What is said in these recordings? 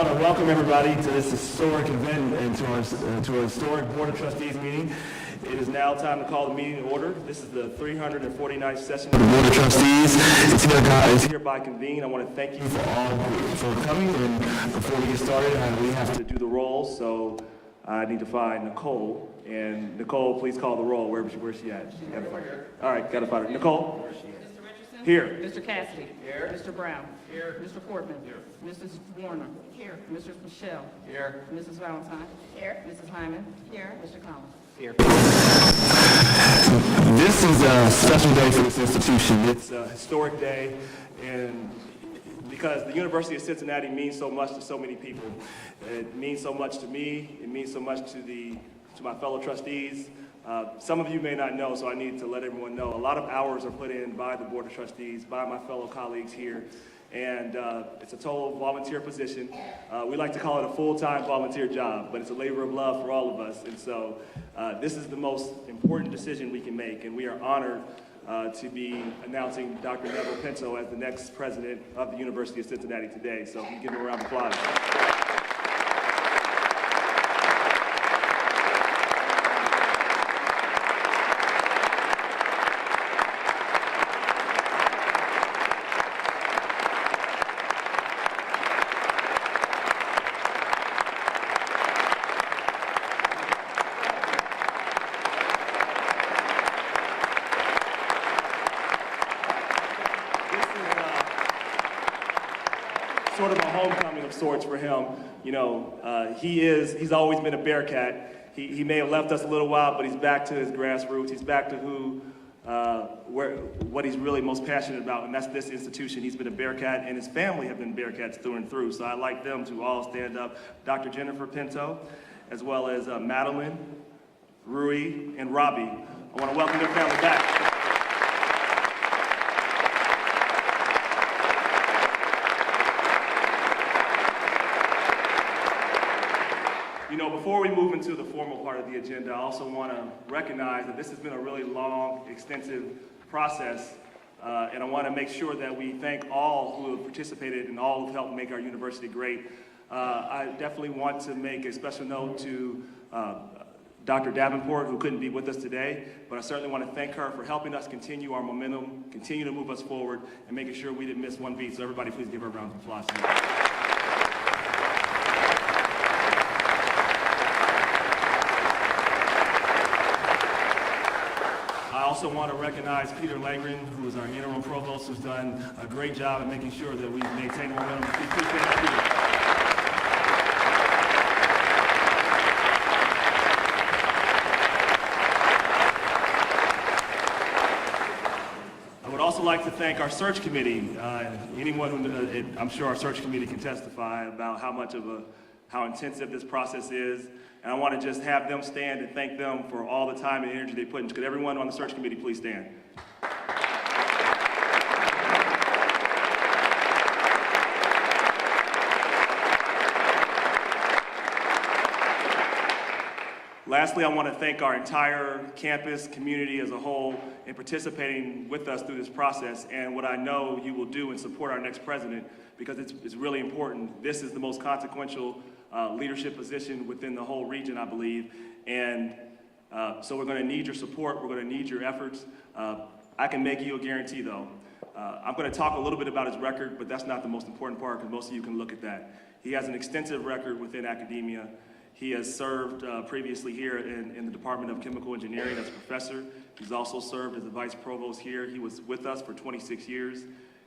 want to welcome everybody to this historic event and to our historic Board of Trustees meeting. It is now time to call the meeting to order. This is the 349th session of the Board of Trustees. It's hereby convened. I want to thank you for coming. And before we get started, we have to do the roll. So I need to find Nicole. And Nicole, please call the roll. Where's she at? All right, got to find her. Nicole. Mr. Richardson? Here. Mr. Cassidy? Here. Mr. Brown? Here. Mr. Portman? Here. Mrs. Warner? Here. Mrs. Michelle? Here. Mrs. Valentine? Here. Mrs. Hyman? Here. Mr. Collins? Here. This is a special day for this institution. It's a historic day, and because the University of Cincinnati means so much to so many people. It means so much to me. It means so much to my fellow trustees. Some of you may not know, so I need to let everyone know. A lot of hours are put in by the Board of Trustees, by my fellow colleagues here, and it's a total volunteer position. We like to call it a full-time volunteer job, but it's a labor of love for all of us, and so this is the most important decision we can make, and we are honored to be announcing Dr. Neville Pinto as the next president of the University of Cincinnati today, so you give him a round of applause. Sort of a homecoming of sorts for him. You know, he's always been a Bearcat. He may have left us a little while, but he's back to his grassroots. He's back to what he's really most passionate about, and that's this institution. He's been a Bearcat, and his family have been Bearcats through and through. So I'd like them to all stand up. Dr. Jennifer Pinto, as well as Madeline, Rui, and Robbie. I want to welcome their family back. You know, before we move into the formal part of the agenda, I also want to recognize that this has been a really long, extensive process, and I want to make sure that we thank all who have participated and all who helped make our university great. I definitely want to make a special note to Dr. Davenport, who couldn't be with us today, but I certainly want to thank her for helping us continue our momentum, continue to move us forward, and making sure we didn't miss one beat. So everybody please give her a round of applause. I also want to recognize Peter Langren, who is our interim provost, who's done a great job in making sure that we maintain momentum. We appreciate it, Peter. I would also like to thank our search committee. Anyone who, I'm sure our search committee can testify about how intensive this process is. And I want to just have them stand and thank them for all the time and energy they put in. Could everyone on the search committee please stand? Lastly, I want to thank our entire campus community as a whole in participating with us through this process, and what I know you will do and support our next president, because it's really important. This is the most consequential leadership position within the whole region, I believe, and so we're going to need your support. We're going to need your efforts. I can make you a guarantee, though. I'm going to talk a little bit about his record, but that's not the most important part, because most of you can look at that. He has an extensive record within academia. He has served previously here in the Department of Chemical Engineering as a professor. He's also served as the vice provost here. He was with us for 26 years.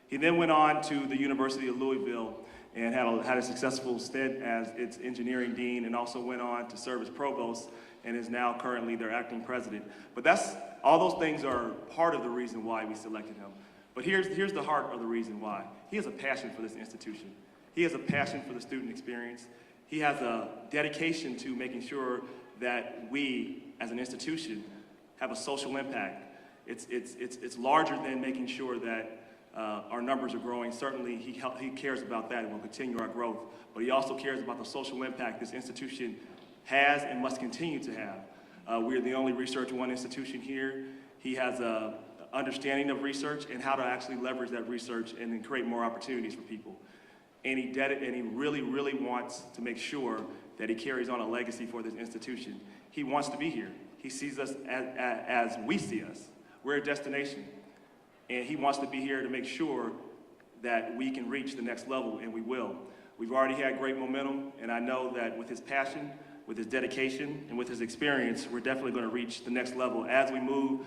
He then went on to the University of Louisville and had a successful stint as its engineering dean, and also went on to serve as provost and is now currently their acting president. But all those things are part of the reason why we selected him. But here's the heart of the reason why. He has a passion for this institution. He has a passion for the student experience. He has a dedication to making sure that we, as an institution, have a social impact. It's larger than making sure that our numbers are growing. Certainly, he cares about that and will continue our growth. But he also cares about the social impact this institution has and must continue to have. We are the only Research One institution here. He has an understanding of research and how to actually leverage that research and then create more opportunities for people. and he really, really wants to make sure that he carries on a legacy for this institution. He wants to be here. He sees us as we see us. We're a destination, and he wants to be here to make sure that we can reach the next level, and we will. We've already had great momentum, and I know that with his passion, with his dedication, and with his experience, we're definitely going to reach the next level. As we move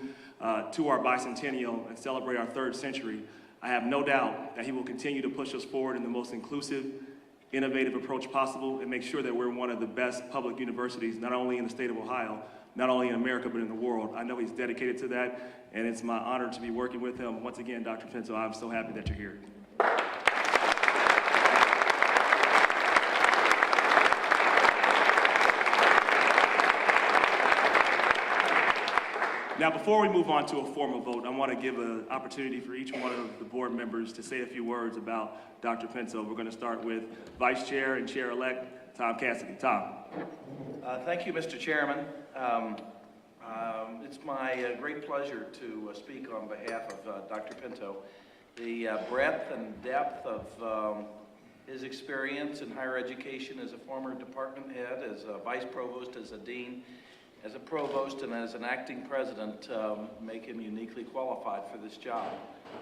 to our bicentennial and celebrate our 3rd century, I have no doubt that he will continue to push us forward in the most inclusive, innovative approach possible and make sure that we're one of the best public universities, not only in the state of Ohio, not only in America, but in the world. I know he's dedicated to that, and it's my honor to be working with him. Once again, Dr. Pinto, I'm so happy that you're here. Now, before we move on to a formal vote, I want to give an opportunity for each one of the board members to say a few words about Dr. Pinto. We're going to start with Vice Chair and Chair-elect Tom Cassidy. Tom. Thank you, Mr. Chairman. It's my great pleasure to speak on behalf of Dr. Pinto. The breadth and depth of his experience in higher education as a former department head, as a vice provost, as a dean, as a provost, and as an acting president make him uniquely qualified for this job.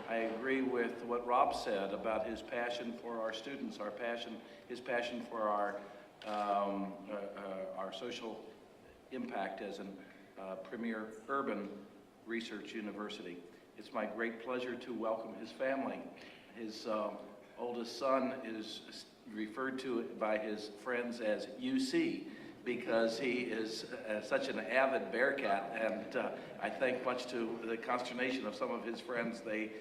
I agree with what Rob said about his passion for our students, his passion for our social impact as a premier urban research university. It's my great pleasure to welcome his family. His oldest son is referred to by his friends as UC, because he is such an avid Bearcat, and I think much to the consternation of some of his friends, they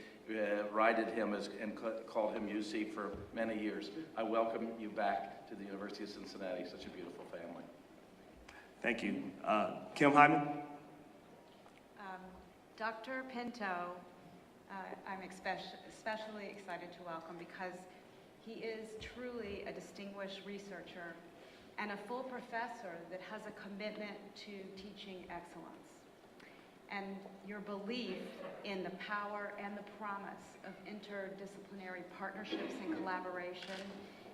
righted him and called him UC for many years. I welcome you back to the University of Cincinnati, such a beautiful family. Thank you. Kim Hyman? Dr. Pinto, I'm especially excited to welcome because he is truly a distinguished researcher and a full professor that has a commitment to teaching excellence. And your belief in the power and the promise of interdisciplinary partnerships and collaboration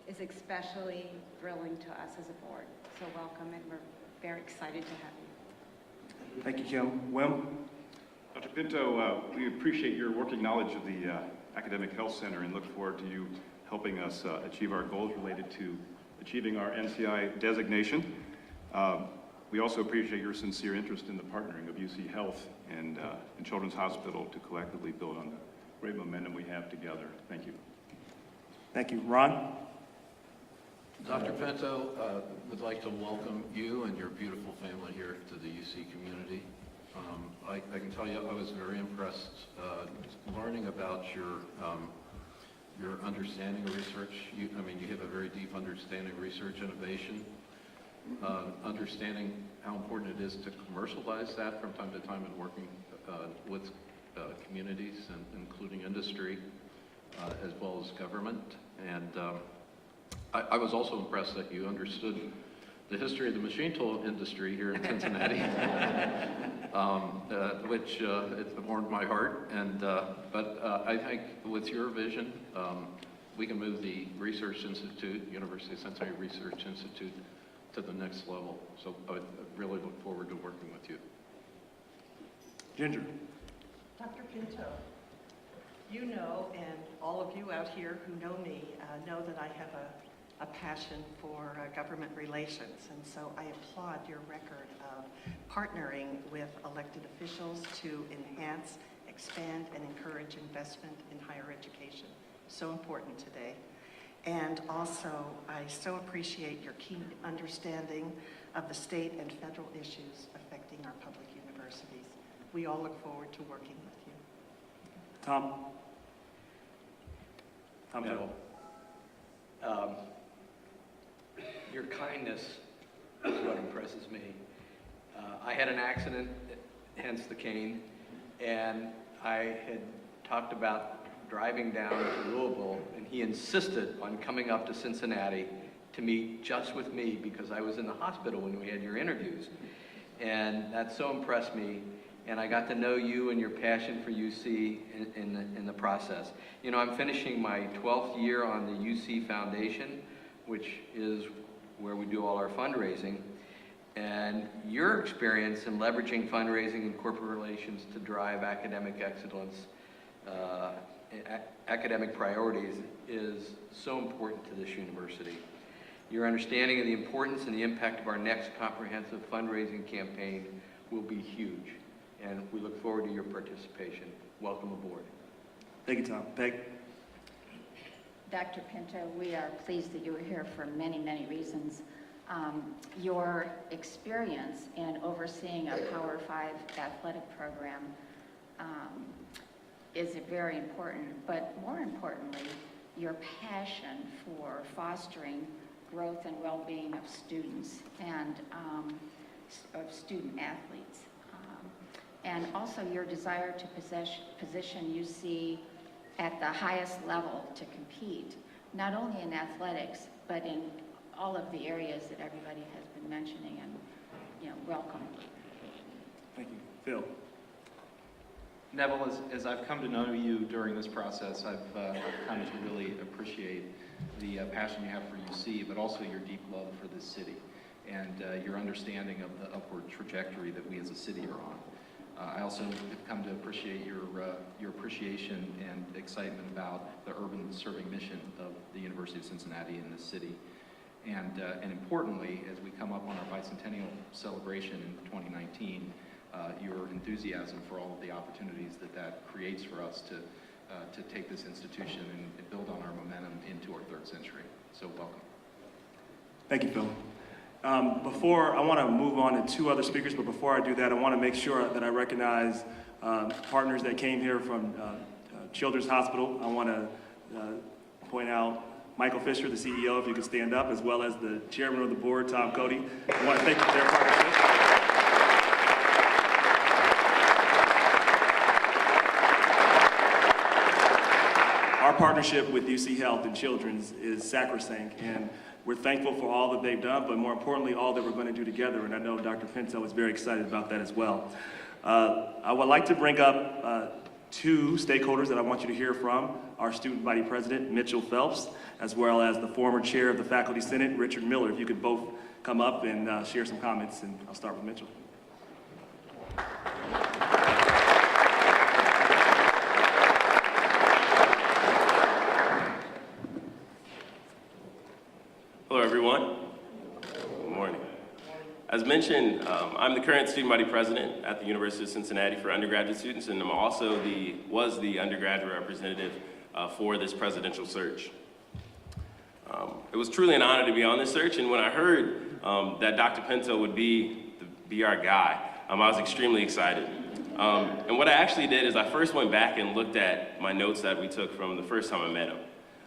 is especially thrilling to us as a board. So welcome, and we're very excited to have you. Thank you, Kim. Wim? Dr. Pinto, we appreciate your working knowledge of the Academic Health Center and look forward to you helping us achieve our goals related to achieving our NCI designation. We also appreciate your sincere interest in the partnering of UC Health and Children's Hospital to collectively build on the great momentum we have together. Thank you. Thank you. Ron? Dr. Pinto, would like to welcome you and your beautiful family here to the UC community. I can tell you I was very impressed learning about your understanding of research. You have a very deep understanding of research innovation, understanding how important it is to commercialize that from time to time and working with communities, and including industry, as well as government. And I was also impressed that you understood the history of the machine tool industry here in Cincinnati, which it warmed my heart. And but I think with your vision, we can move the Research Institute, University of Cincinnati Research Institute, to the next level. So I really look forward to working with you. Ginger? Dr. Pinto, you know, and all of you out here who know me, know that I have a passion for government relations, and so I applaud your record of partnering with elected officials to enhance, expand, and encourage investment in higher education. So important today. And also, I so appreciate your keen understanding of the state and federal issues affecting our public universities. We all look forward to working with you. Tom? Tom No. Your kindness is what impresses me. I had an accident, hence the cane, and I had talked about driving down to Louisville, and he insisted on coming up to Cincinnati to meet just with me because I was in the hospital when we had your interviews. And that so impressed me. and I got to know you and your passion for UC in the process. You know, I'm finishing my 12th year on the UC Foundation, which is where we do all our fundraising. And your experience in leveraging fundraising and corporate relations to drive academic excellence, academic priorities is so important to this university. Your understanding of the importance and the impact of our next comprehensive fundraising campaign will be huge, and we look forward to your participation. Welcome aboard. Thank you, Tom. Peg? Dr. Pinto, we are pleased that you are here for many, many reasons. Your experience in overseeing a Power 5 athletic program is very important, but more importantly, your passion for fostering growth and well-being of students and of student athletes. And also your desire to position UC at the highest level to compete, not only in athletics, but in all of the areas that everybody has been mentioning, and, you know, welcome. Thank you. Phil? Neville, as I've come to know you during this process, I've come to really appreciate the passion you have for UC, but also your deep love for this city and your understanding of the upward trajectory that we as a city are on. I also have come to appreciate your appreciation and excitement about the urban serving mission of the University of Cincinnati in this city. And importantly, as we come up on our bicentennial celebration in 2019, your enthusiasm for all of the opportunities that creates for us to take this institution and build on our momentum into our third century. So welcome. Thank you, Phil. I want to move on to two other speakers, but before I do that, I want to make sure that I recognize partners that came here from Children's Hospital. I want to point out Michael Fisher, the CEO, if you could stand up, as well as the chairman of the board, Tom Cody. I want to thank you for their partnership. Our partnership with UC Health and Children's is sacrosanct, and we're thankful for all that they've done, but more importantly, all that we're going to do together, and I know Dr. Pinto is very excited about that as well. I would like to bring up two stakeholders that I want you to hear from: our student body president, Mitchell Phelps, as well as the former chair of the Faculty Senate, Richard Miller. If you could both come up and share some comments, and I'll start with Mitchell. Hello, everyone. Good morning. As mentioned, I'm the current student body president at the University of Cincinnati for undergraduate students, and I'm also was the undergraduate representative for this presidential search. It was truly an honor to be on this search, and when I heard that Dr. Pinto would be our guy, I was extremely excited. And what I actually did is I first went back and looked at my notes that we took from the first time I met him.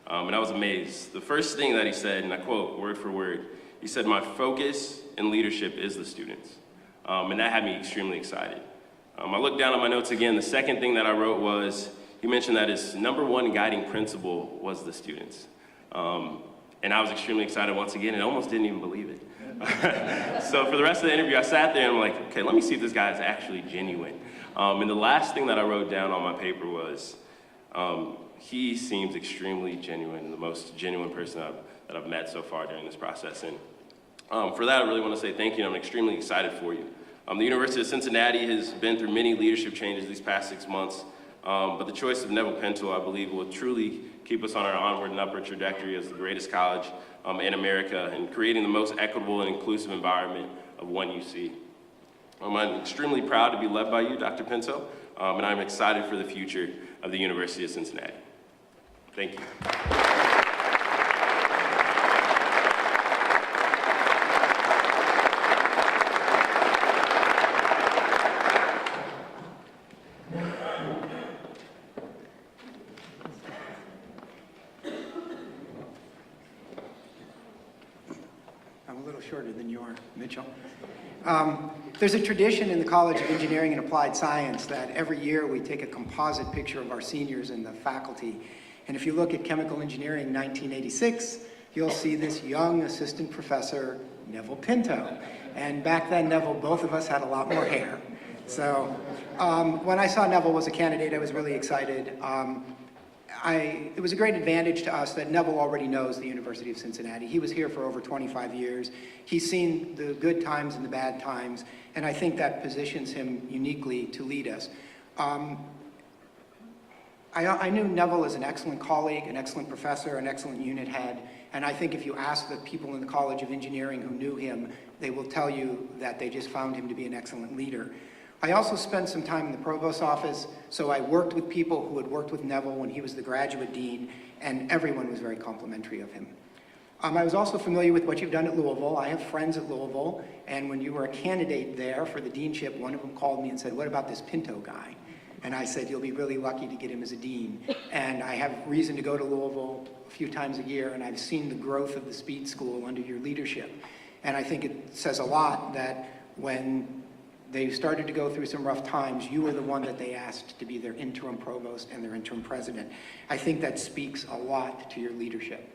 And I was amazed. The first thing that he said, and I quote word for word, he said, "My focus in leadership is the students." And that had me extremely excited. I looked down at my notes again. The second thing that I wrote was, he mentioned that his #1 guiding principle was the students. And I was extremely excited once again, and I almost didn't even believe it. So for the rest of the interview, I sat there and I'm like, okay, let me see if this guy is actually genuine. And the last thing that I wrote down on my paper was, he seems extremely genuine, the most genuine person that I've met so far during this process. And for that, I really want to say thank you, and I'm extremely excited for you. The University of Cincinnati has been through many leadership changes these past 6 months, but the choice of Neville Pinto, I believe, will truly keep us on our onward and upward trajectory as the greatest college in America, and creating the most equitable and inclusive environment of one UC. I'm extremely proud to be led by you, Dr. Pinto, and I'm excited for the future of the University of Cincinnati. Thank you. I'm a little shorter than you are, Mitchell. There's a tradition in the College of Engineering and Applied Science that every year we take a composite picture of our seniors and the faculty. And if you look at chemical engineering 1986, you'll see this young assistant professor, Neville Pinto. And back then, Neville, both of us had a lot more hair. So when I saw Neville was a candidate, I was really excited. It was a great advantage to us that Neville already knows the University of Cincinnati. He was here for over 25 years. He's seen the good times and the bad times, and I think that positions him uniquely to lead us. I knew Neville as an excellent colleague, an excellent professor, an excellent unit head, and I think if you ask the people in the College of Engineering who knew him, they will tell you that they just found him to be an excellent leader. I also spent some time in the provost's office, so I worked with people who had worked with Neville when he was the graduate dean, and everyone was very complimentary of him. I was also familiar with what you've done at Louisville. I have friends at Louisville, and when you were a candidate there for the deanship, one of them called me and said, "What about this Pinto guy?" And I said, "You'll be really lucky to get him as a dean." And I have reason to go to Louisville a few times a year, and I've seen the growth of the Speed School under your leadership. And I think it says a lot that when they started to go through some rough times, you were the one that they asked to be their interim provost and their interim president. I think that speaks a lot to your leadership.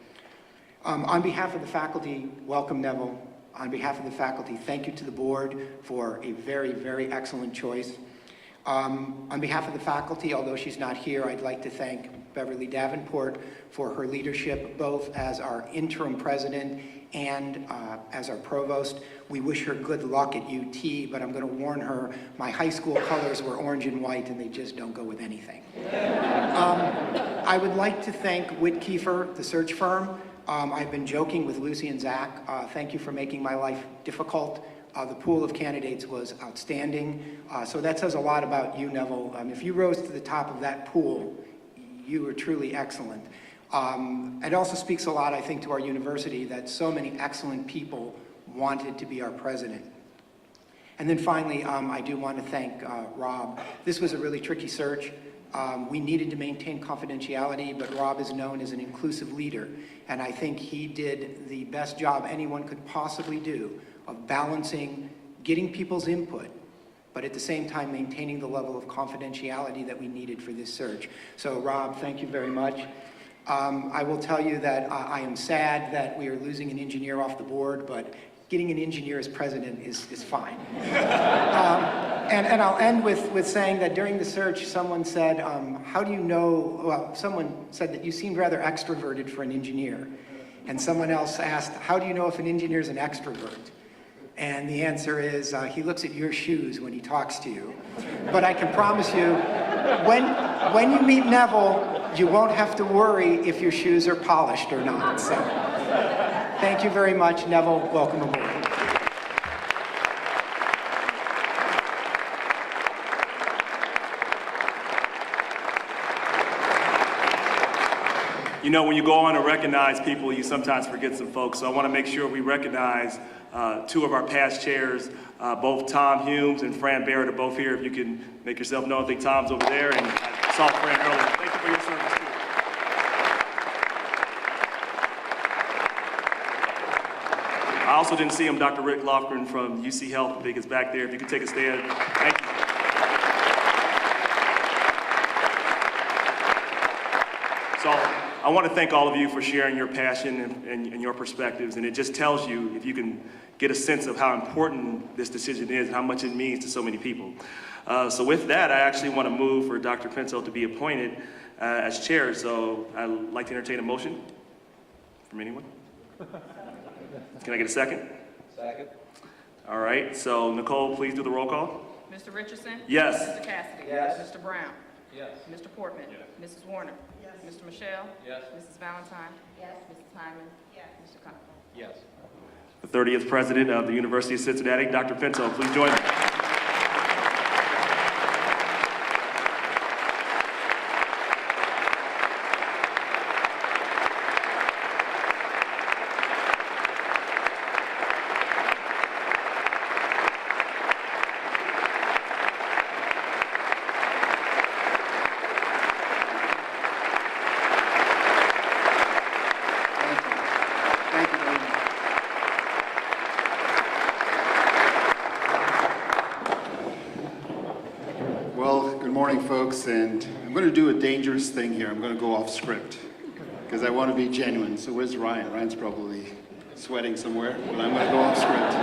On behalf of the faculty, welcome Neville. On behalf of the faculty, thank you to the board for a very, very excellent choice. On behalf of the faculty, although she's not here, I'd like to thank Beverly Davenport for her leadership, both as our interim president and as our provost. We wish her good luck at UT, but I'm going to warn her, my high school colors were orange and white, and they just don't go with anything. I would like to thank Whitkeefer, the search firm. I've been joking with Lucy and Zach. Thank you for making my life difficult. The pool of candidates was outstanding. So that says a lot about you, Neville. If you rose to the top of that pool, you were truly excellent. It also speaks a lot, I think, to our university that so many excellent people wanted to be our president. And then finally, I do want to thank Rob. This was a really tricky search. We needed to maintain confidentiality, but Rob is known as an inclusive leader. And I think he did the best job anyone could possibly do of balancing, getting people's input, but at the same time maintaining the level of confidentiality that we needed for this search. So Rob, thank you very much. I will tell you that I am sad that we are losing an engineer off the board, but getting an engineer as president is fine. And I'll end with saying that during the search, someone said, how do you know, well, someone said that you seemed rather extroverted for an engineer. And someone else asked, how do you know if an engineer is an extrovert? And the answer is, he looks at your shoes when he talks to you. But I can promise you, when you meet Neville, you won't have to worry if your shoes are polished or not. So, thank you very much, Neville. Welcome aboard. You know, when you go on to recognize people, you sometimes forget some folks. So I want to make sure we recognize two of our past chairs, both Tom Humes and Fran Barrett are both here. If you can make yourself known, I think Tom's over there, and I saw Fran earlier. Thank you for your service, too. I also didn't see him, Dr. Rick Lofgren from UC Health, I think is back there. If you could take a stand. Thank you. So I want to thank all of you for sharing your passion and your perspectives, and it just tells you, if you can get a sense of how important this decision is and how much it means to so many people. So with that, I actually want to move for Dr. Pinto to be appointed as chair, so I'd like to entertain a motion from anyone. Can I get a second? Second. All right, so Nicole, please do the roll call. Mr. Richardson? Yes. Mr. Cassidy? Yes. Mr. Brown? Yes. Mr. Portman? Yes. Mrs. Warner? Yes. Mr. Michelle? Yes. Mrs. Valentine? Yes. Mrs. Hyman? Yes. Mr. Conover? Yes. The 30th president of the University of Cincinnati, Dr. Pinto, please join me. Thank you very much. Well, good morning, folks, and I'm going to do a dangerous thing here. I'm going to go off script because I want to be genuine. So where's Ryan? Ryan's probably sweating somewhere, but I'm going to go off script.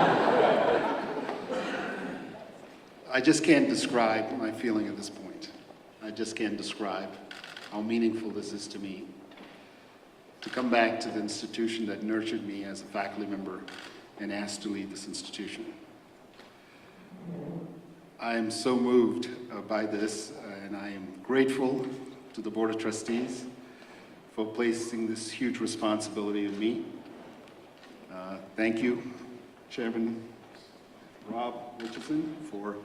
I just can't describe my feeling at this point. I just can't describe how meaningful this is to me, to come back to the institution that nurtured me as a faculty member and asked to lead this institution. I am so moved by this, and I am grateful to the Board of Trustees for placing this huge responsibility on me. Thank you, Chairman Rob Richardson, for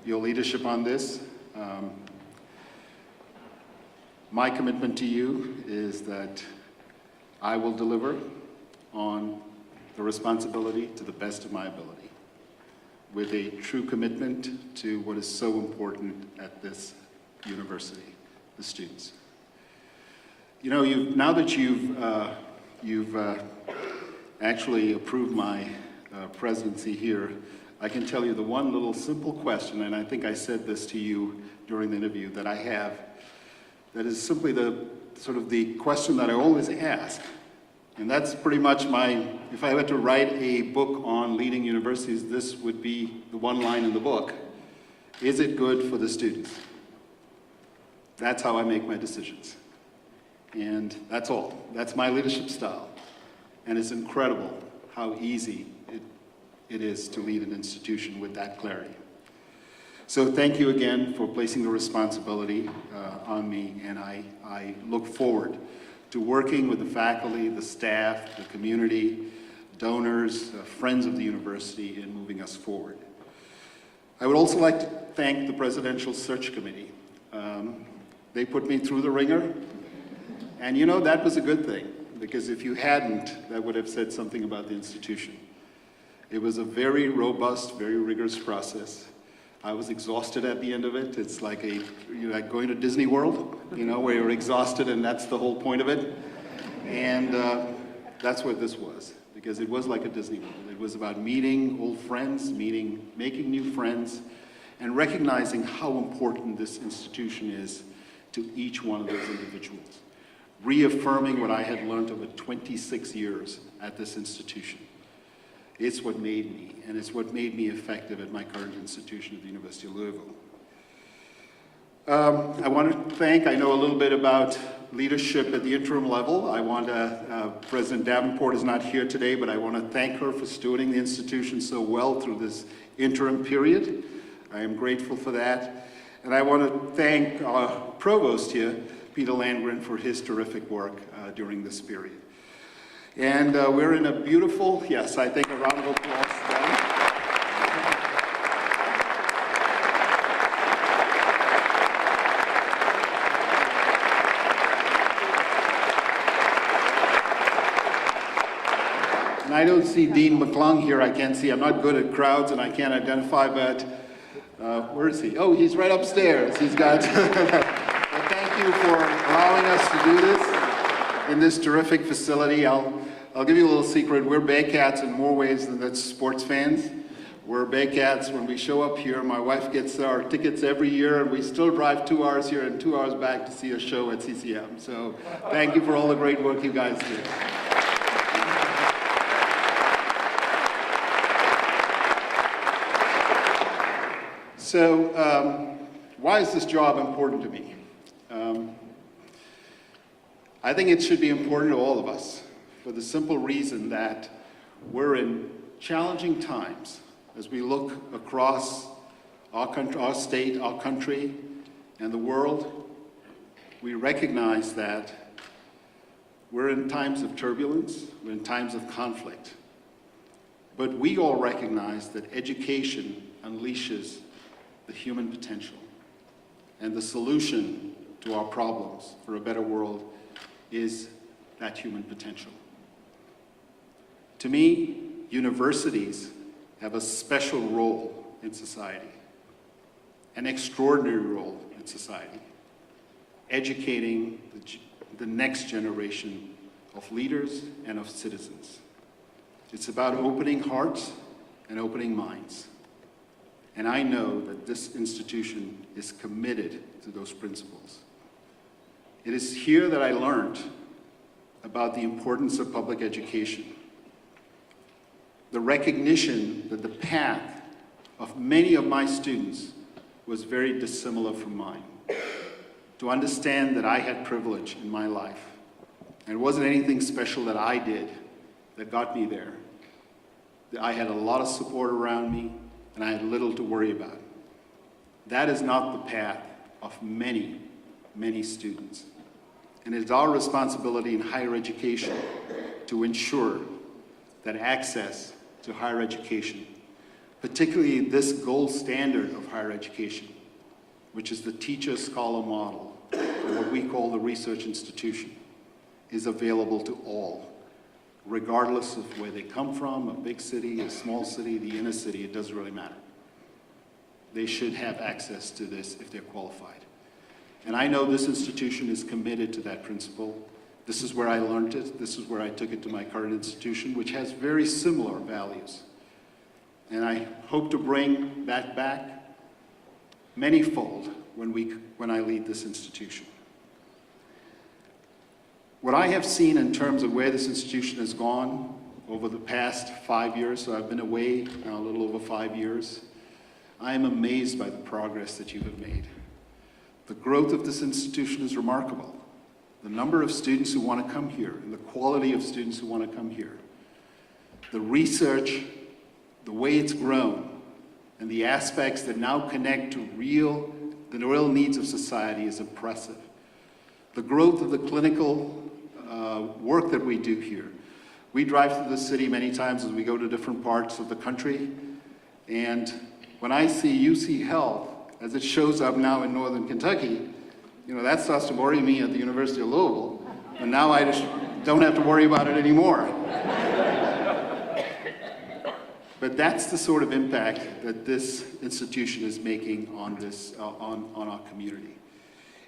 your leadership on this. My commitment to you is that I will deliver on the responsibility to the best of my ability, with a true commitment to what is so important at this university, the students. You know, now that you've actually approved my presidency here, I can tell you the one little simple question, and I think I said this to you during the interview, that I have, that is simply the sort of the question that I always ask. And that's pretty much if I had to write a book on leading universities, this would be the one line in the book. Is it good for the students? That's how I make my decisions. And that's all. That's my leadership style. And it's incredible how easy it is to lead an institution with that clarity. So thank you again for placing the responsibility on me, and I look forward to working with the faculty, the staff, the community, donors, friends of the university in moving us forward. I would also like to thank the Presidential Search Committee. They put me through the ringer, and you know, that was a good thing, because if you hadn't, that would have said something about the institution. It was a very robust, very rigorous process. I was exhausted at the end of it. It's like you're like going to Disney World, you know, where you're exhausted and that's the whole point of it. And that's what this was, because it was like a Disney World. It was about meeting old friends, making new friends, and recognizing how important this institution is to each one of those individuals. Reaffirming what I had learned over 26 years at this institution. It's what made me, and it's what made me effective at my current institution at the University of Louisville. I want to thank, I know a little bit about leadership at the interim level. I want to, President Davenport is not here today, but I want to thank her for stewarding the institution so well through this interim period. I am grateful for that. And I want to thank our provost here, Peter Landgren, for his terrific work during this period. And we're in a beautiful, yes, I think a round of applause for them. And I don't see Dean McClung here. I can't see. I'm not good at crowds and I can't identify, but where is he? Oh, he's right upstairs. He's got, well, thank you for allowing us to do this in this terrific facility. I'll give you a little secret. We're Bearcats in more ways than that's sports fans. We're Bearcats when we show up here. My wife gets our tickets every year, and we still drive 2 hours here and 2 hours back to see a show at CCM. So thank you for all the great work you guys do. So why is this job important to me? I think it should be important to all of us, for the simple reason that we're in challenging times as we look across our country, our state, our country, and the world. We recognize that we're in times of turbulence, we're in times of conflict. But we all recognize that education unleashes the human potential, and the solution to our problems for a better world is that human potential. To me, universities have a special role in society, an extraordinary role in society, educating the next generation of leaders and of citizens. It's about opening hearts and opening minds. And I know that this institution is committed to those principles. It is here that I learned about the importance of public education, the recognition that the path of many of my students was very dissimilar from mine. To understand that I had privilege in my life, and it wasn't anything special that I did that got me there. That I had a lot of support around me, and I had little to worry about. That is not the path of many, many students. And it is our responsibility in higher education to ensure that access to higher education, particularly this gold standard of higher education, which is the teacher-scholar model, or what we call the research institution, is available to all, regardless of where they come from, a big city, a small city, the inner city, it doesn't really matter. They should have access to this if they're qualified. And I know this institution is committed to that principle. This is where I learned it. This is where I took it to my current institution, which has very similar values. And I hope to bring that back manyfold when I lead this institution. What I have seen in terms of where this institution has gone over the past 5 years, so I've been away now a little over 5 years, I am amazed by the progress that you have made. The growth of this institution is remarkable. The number of students who want to come here and the quality of students who want to come here. The research, the way it's grown, and the aspects that now connect to the real needs of society is impressive. The growth of the clinical work that we do here. We drive through the city many times as we go to different parts of the country, and when I see UC Health, as it shows up now in Northern Kentucky, that starts to worry me at the University of Louisville, and now I just don't have to worry about it anymore. But that's the sort of impact that this institution is making on our community.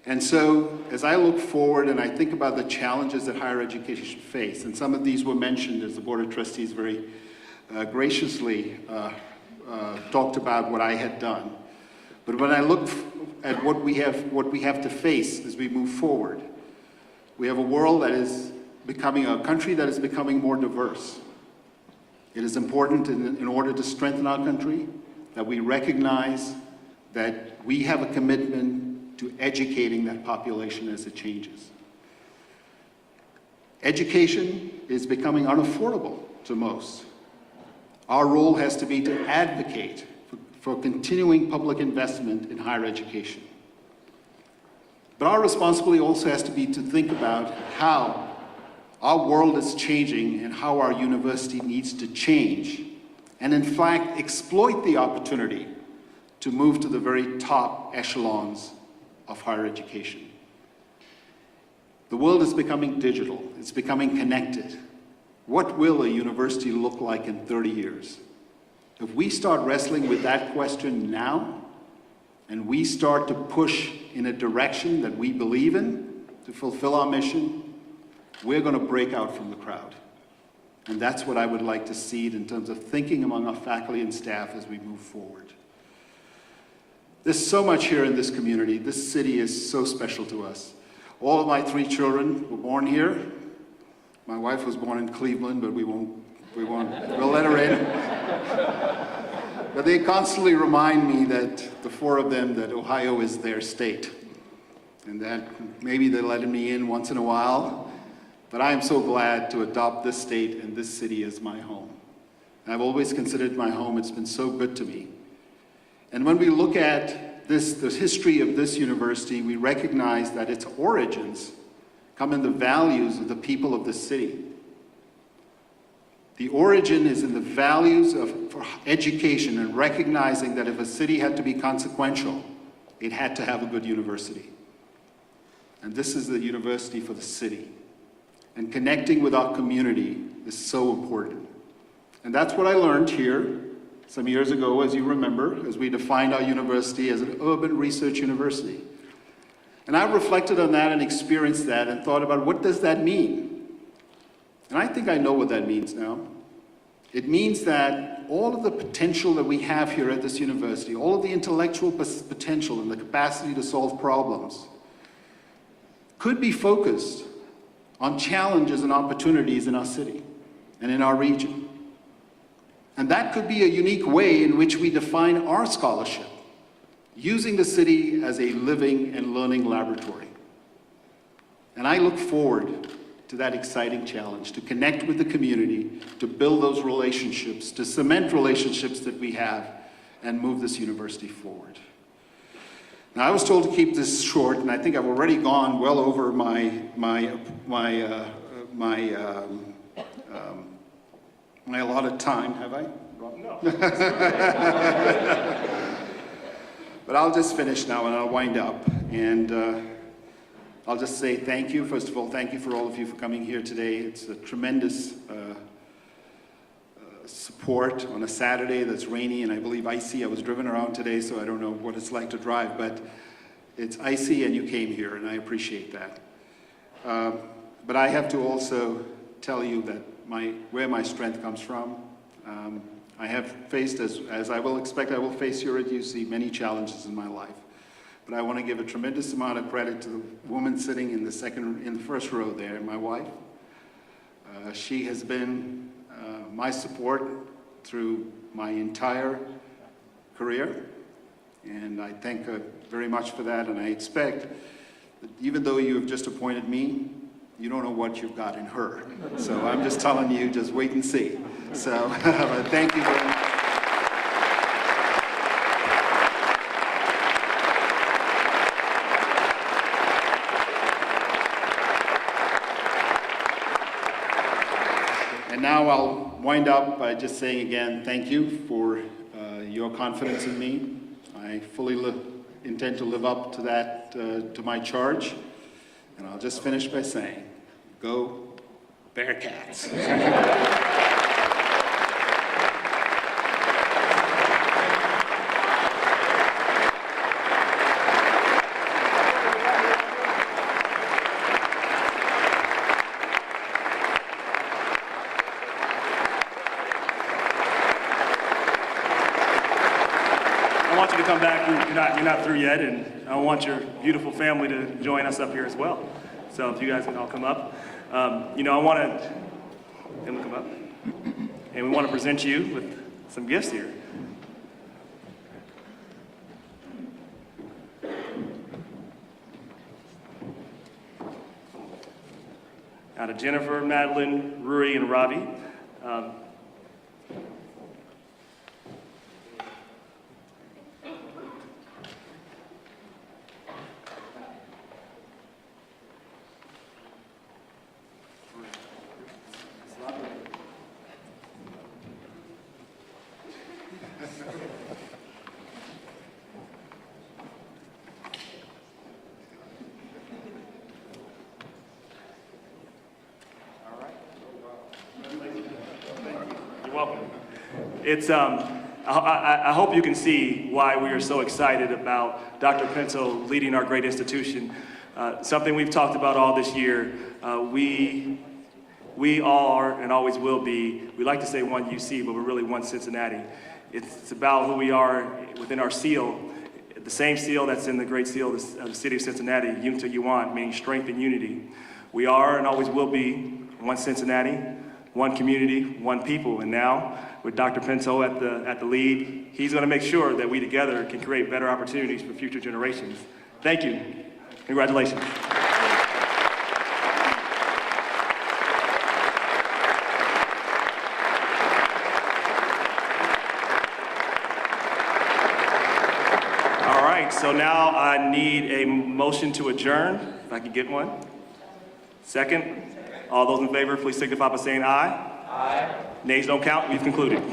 And so, as I look forward and I think about the challenges that higher education should face, and some of these were mentioned as the Board of Trustees very graciously talked about what I had done. But when I look at what we have to face as we move forward, we have a world that is becoming a country that is becoming more diverse. It is important in order to strengthen our country that we recognize that we have a commitment to educating that population as it changes. Education is becoming unaffordable to most. Our role has to be to advocate for continuing public investment in higher education. But our responsibility also has to be to think about how our world is changing and how our university needs to change, and in fact exploit the opportunity to move to the very top echelons of higher education. The world is becoming digital, it's becoming connected. What will a university look like in 30 years? If we start wrestling with that question now, and we start to push in a direction that we believe in to fulfill our mission, we're going to break out from the crowd. And that's what I would like to see in terms of thinking among our faculty and staff as we move forward. There's so much here in this community. This city is so special to us. All of my 3 children were born here. My wife was born in Cleveland, but we'll let her in. But they constantly remind me that, the 4 of them, that Ohio is their state. And that maybe they're letting me in once in a while, but I am so glad to adopt this state and this city as my home. And I've always considered it my home. It's been so good to me. And when we look at the history of this university, we recognize that its origins come in the values of the people of the city. The origin is in the values for education and recognizing that if a city had to be consequential, it had to have a good university. And this is the university for the city. And connecting with our community is so important. And that's what I learned here some years ago, as you remember, as we defined our university as an urban research university. And I reflected on that and experienced that and thought about, what does that mean? And I think I know what that means now. It means that all of the potential that we have here at this university, all of the intellectual potential and the capacity to solve problems, could be focused on challenges and opportunities in our city and in our region. And that could be a unique way in which we define our scholarship, using the city as a living and learning laboratory. And I look forward to that exciting challenge, to connect with the community, to build those relationships, to cement relationships that we have, and move this university forward. Now, I was told to keep this short, and I think I've already gone well over my allotted time, have I? No. But I'll just finish now and I'll wind up. And I'll just say thank you. First of all, thank you for all of you for coming here today. It's a tremendous support on a Saturday that's rainy and I believe icy. I was driven around today, so I don't know what it's like to drive, but it's icy and you came here, and I appreciate that. But I have to also tell you that where my strength comes from. I have faced, as I will expect I will face here at UC, many challenges in my life. But I want to give a tremendous amount of credit to the woman sitting in the first row there, my wife. She has been my support through my entire career, and I thank her very much for that, and I expect that even though you have just appointed me, you don't know what you've got in her. So I'm just telling you, just wait and see. So thank you very much. And now I'll wind up by just saying again, thank you for your confidence in me. I fully intend to live up to that, to my charge. And I'll just finish by saying, go Bearcats. I want you to come back. You're not through yet, and I want your beautiful family to join us up here as well. So if you guys can all come up. I want to, and come up, and we want to present you with some gifts here. Out of Jennifer, Madeline, Ruri, and Ravi. You're welcome. It's, I hope you can see why we are so excited about Dr. Pinto leading our great institution. Something we've talked about all this year. We all are and always will be, we like to say one UC, but we're really one Cincinnati. It's about who we are within our seal, the same seal that's in the great seal of the city of Cincinnati, Unta Yuan, meaning strength and unity. We are and always will be one Cincinnati, one community, one people. And now, with Dr. Pinto at the lead, he's going to make sure that we together can create better opportunities for future generations. Thank you. Congratulations. All right, so now I need a motion to adjourn, if I could get one. Second. All those in favor, please signify by saying aye. Aye. Nays don't count. We've concluded.